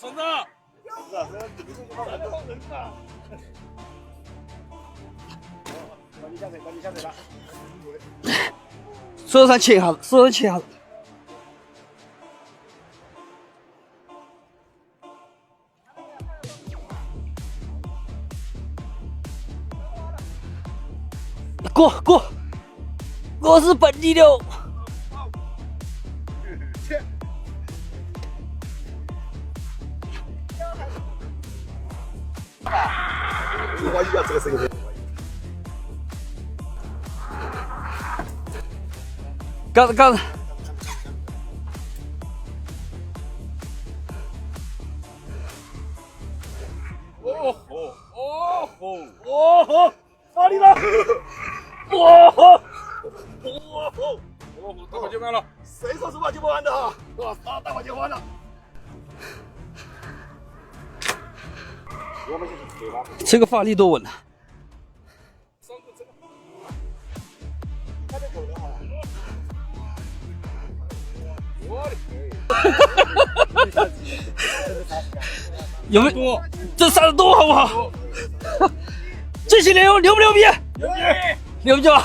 孙子。手上切一下子，手上切一下子。过，我是本地的。我一要这个声音。杠子。哦，哪里了？大把就完了。谁说是把就不完的哈？大把就完了。我们就是对吧？这个发力多稳啊！有没有？这30多好不好？这些牛不牛逼？牛逼吧！